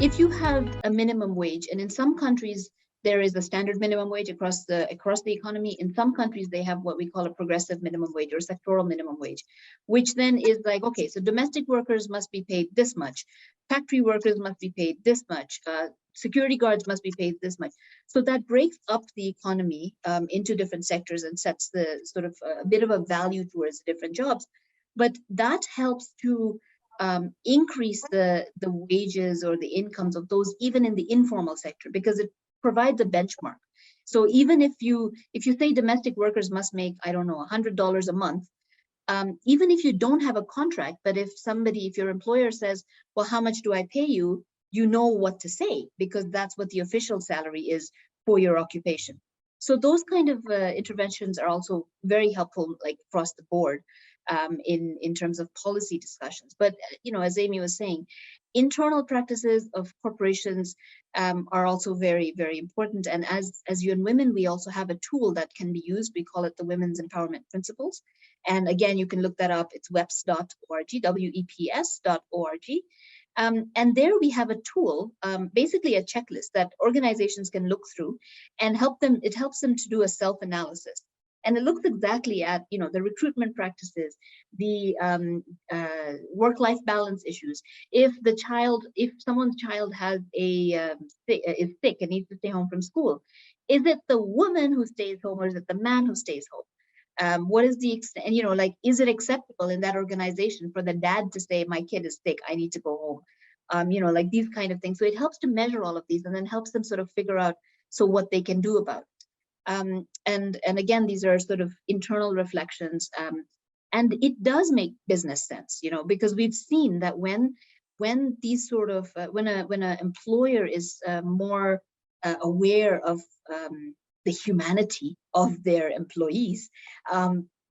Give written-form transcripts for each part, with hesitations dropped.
if you have a minimum wage, and in some countries there is a standard minimum wage across the economy. In some countries they have what we call a progressive minimum wage or sectoral minimum wage, which then is like, okay, so domestic workers must be paid this much, factory workers must be paid this much, security guards must be paid this much. So that breaks up the economy into different sectors and sets the sort of a bit of a value towards different jobs. But that helps to increase the wages or the incomes of those even in the informal sector, because it provides a benchmark. So even if you say domestic workers must make, I don't know, $100 a month, even if you don't have a contract, but if your employer says, well, how much do I pay you? You know what to say, because that's what the official salary is for your occupation. So those kind of interventions are also very helpful, like across the board, in terms of policy discussions. But as Amy was saying, internal practices of corporations are also very, very important. And as UN Women, we also have a tool that can be used. We call it the Women's Empowerment Principles. And again, you can look that up. It's weps.org, weps.org. And there we have a tool, basically a checklist that organizations can look through and it helps them to do a self-analysis. And it looks exactly at, the recruitment practices, the work-life balance issues. If someone's child is sick and needs to stay home from school, is it the woman who stays home or is it the man who stays home? What is the extent, is it acceptable in that organization for the dad to say, my kid is sick, I need to go home? These kind of things. So it helps to measure all of these and then helps them sort of figure out what they can do about it. And again, these are sort of internal reflections, and it does make business sense, because we've seen that when these sort of when an employer is more aware of the humanity of their employees,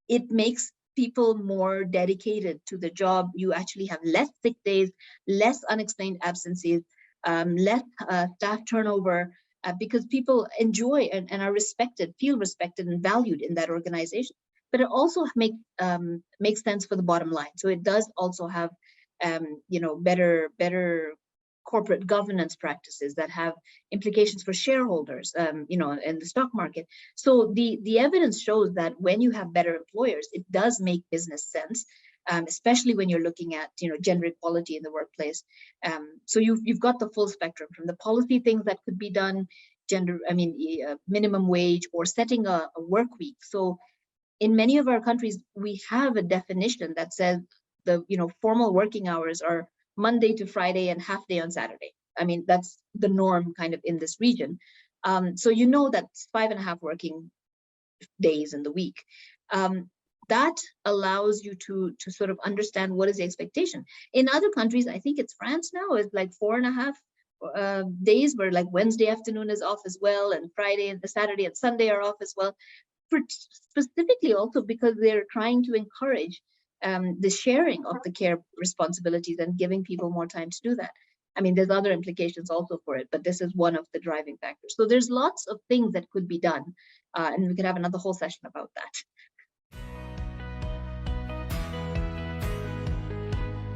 it makes people more dedicated to the job. You actually have less sick days, less unexplained absences, less staff turnover. Because people enjoy and are feel respected and valued in that organization. But it also makes sense for the bottom line. So it does also have, better corporate governance practices that have implications for shareholders, in the stock market. So the evidence shows that when you have better employers, it does make business sense. Especially when you're looking at gender equality in the workplace. So you've got the full spectrum from the policy things that could be done, minimum wage or setting a work week. So in many of our countries, we have a definition that says the formal working hours are Monday to Friday and half day on Saturday. That's the norm kind of in this region. So that's 5.5 working days in the week. That allows you to sort of understand what is the expectation. In other countries, I think it's France now, is like 4.5 days, where like Wednesday afternoon is off as well, and Friday and the Saturday and Sunday are off as well. Specifically also because they're trying to encourage the sharing of the care responsibilities and giving people more time to do that. There's other implications also for it, but this is one of the driving factors. So there's lots of things that could be done, and we could have another whole session about that.